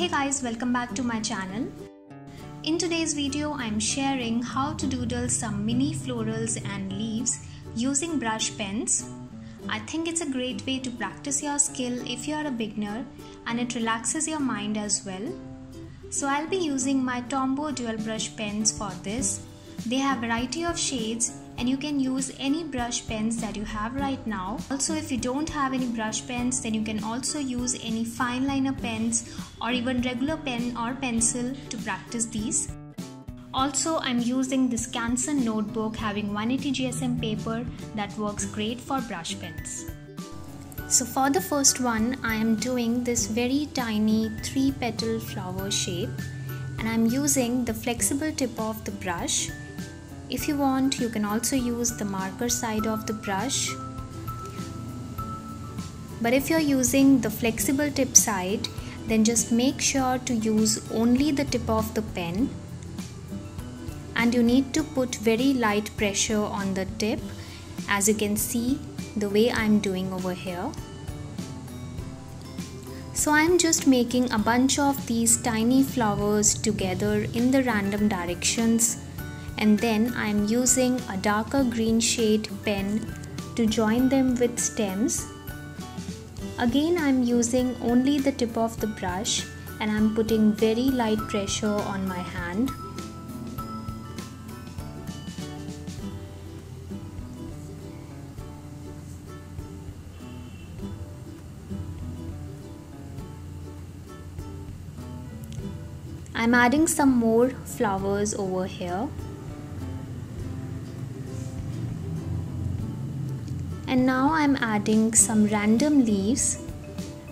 Hey guys, welcome back to my channel. In today's video, I'm sharing how to doodle some mini florals and leaves using brush pens. I think it's a great way to practice your skill if you are a beginner, and it relaxes your mind as well. So I'll be using my Tombow dual brush pens for this. They have a variety of shades and you can use any brush pens that you have right now. Also, if you don't have any brush pens, then you can also use any fine liner pens or even regular pen or pencil to practice these. Also, I'm using this CANSON notebook having 180 GSM paper that works great for brush pens. So for the first one, I am doing this very tiny 3-petal flower shape, and I'm using the flexible tip of the brush. If you want, you can also use the marker side of the brush. But if you're using the flexible tip side, then just make sure to use only the tip of the pen. And you need to put very light pressure on the tip, as you can see the way I'm doing over here. So I'm just making a bunch of these tiny flowers together in the random directions, and then I'm using a darker green shade pen to join them with stems. Again, I'm using only the tip of the brush and I'm putting very light pressure on my hand. I'm adding some more flowers over here. And now I'm adding some random leaves.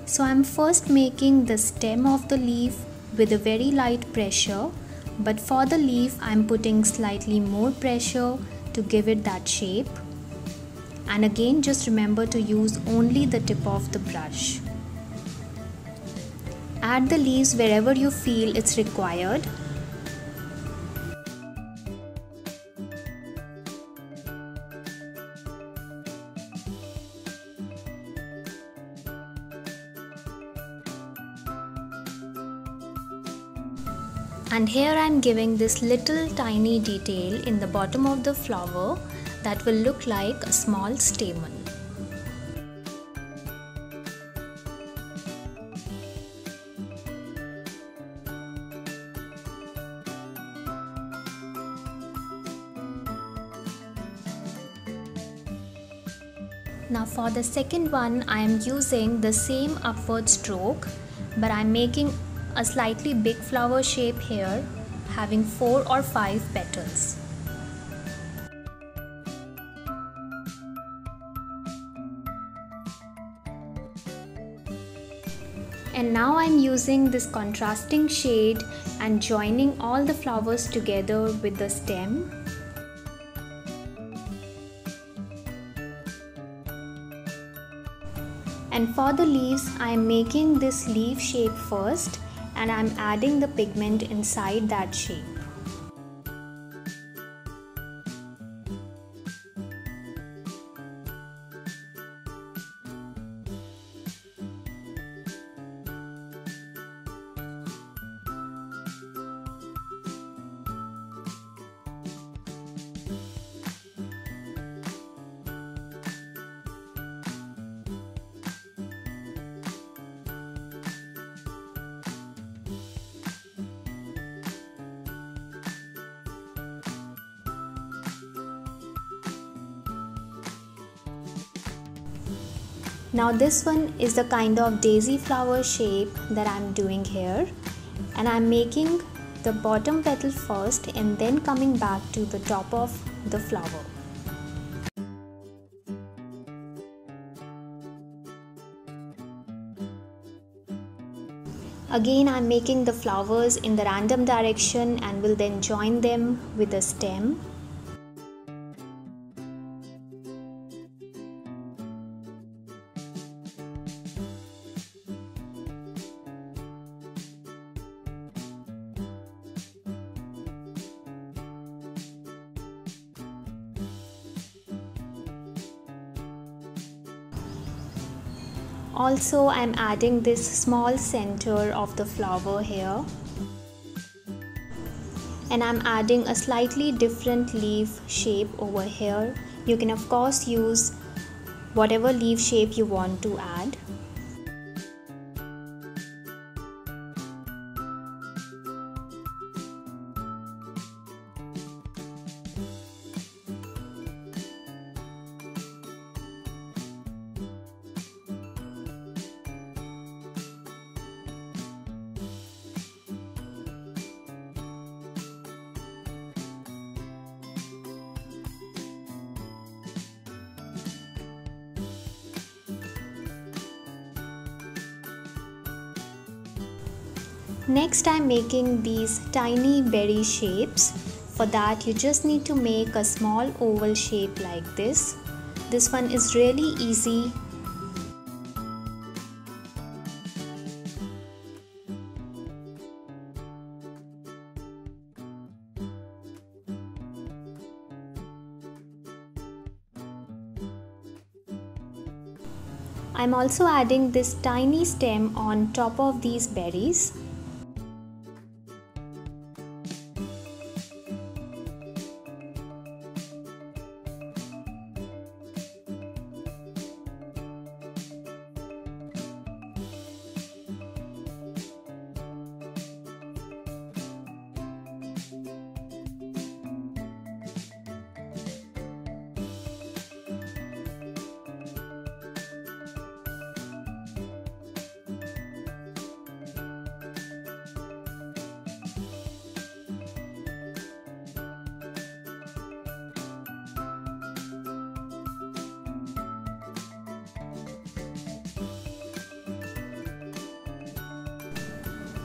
So I'm first making the stem of the leaf with a very light pressure, but for the leaf I'm putting slightly more pressure to give it that shape. And again, just remember to use only the tip of the brush. Add the leaves wherever you feel it's required. And here I am giving this little tiny detail in the bottom of the flower that will look like a small stamen. Now for the second one, I am using the same upward stroke, but I am making a slightly big flower shape here, having 4 or 5 petals. And now I'm using this contrasting shade and joining all the flowers together with the stem. And for the leaves, I am making this leaf shape first, and I'm adding the pigment inside that shape. Now this one is the kind of daisy flower shape that I'm doing here, and I'm making the bottom petal first and then coming back to the top of the flower. Again, I'm making the flowers in the random direction and will then join them with a stem. Also, I'm adding this small center of the flower here. And I'm adding a slightly different leaf shape over here. You can of course use whatever leaf shape you want to add. Next, I'm making these tiny berry shapes. For that, you just need to make a small oval shape like this. This one is really easy. I'm also adding this tiny stem on top of these berries.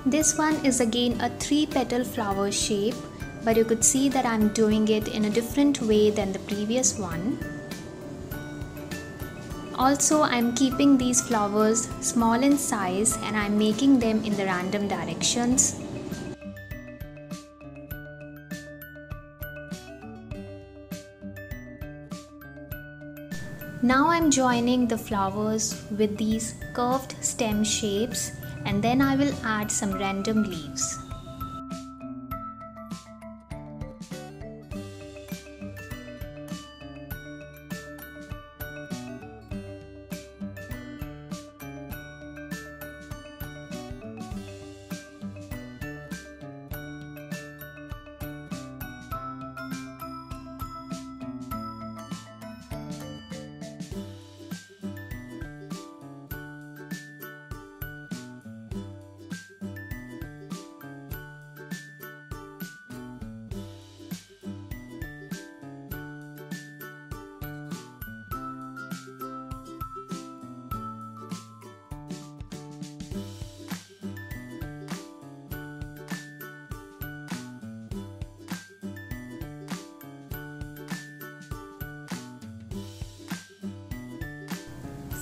This one is again a 3-petal flower shape, but you could see that I'm doing it in a different way than the previous one. Also, I'm keeping these flowers small in size and I'm making them in the random directions. Now I'm joining the flowers with these curved stem shapes, and then I will add some random leaves.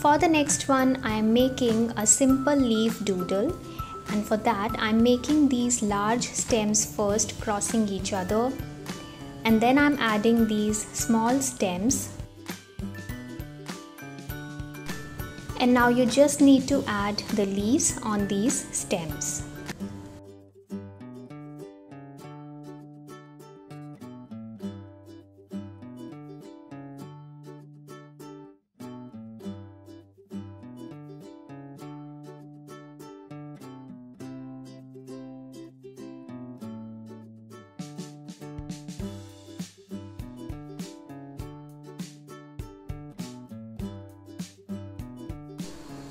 For the next one, I am making a simple leaf doodle, and for that I am making these large stems first, crossing each other, and then I am adding these small stems. And now you just need to add the leaves on these stems.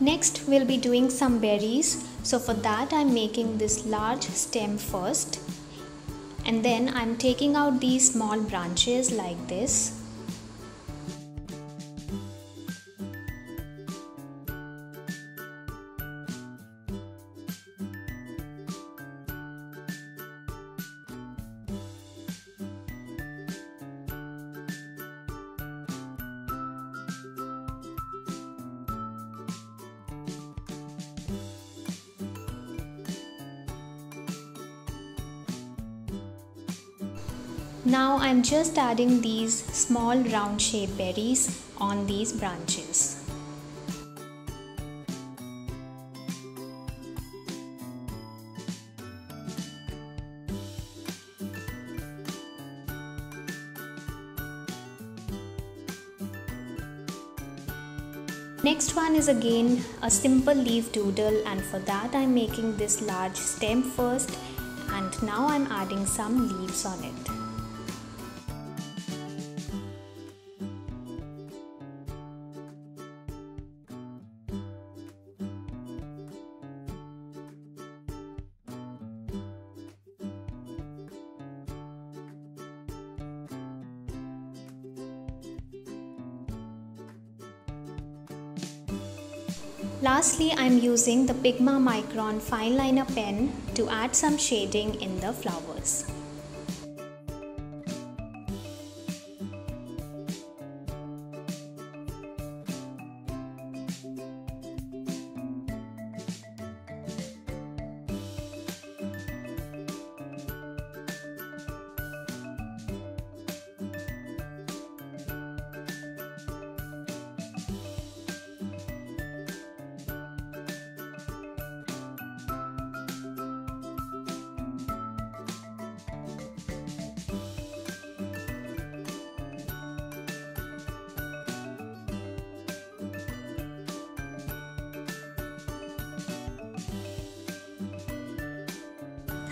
Next, we'll be doing some berries. So for that, I'm making this large stem first, and then I'm taking out these small branches like this. Now I'm just adding these small round shaped berries on these branches. Next one is again a simple leaf doodle, and for that I'm making this large stem first, and now I'm adding some leaves on it. Lastly, I'm using the Pigma Micron fine liner pen to add some shading in the flowers.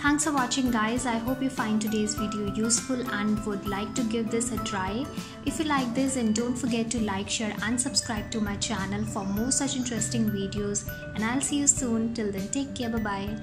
Thanks for watching guys. I hope you find today's video useful and would like to give this a try. If you like this, then don't forget to like, share and subscribe to my channel for more such interesting videos, and I'll see you soon. Till then, take care. Bye bye.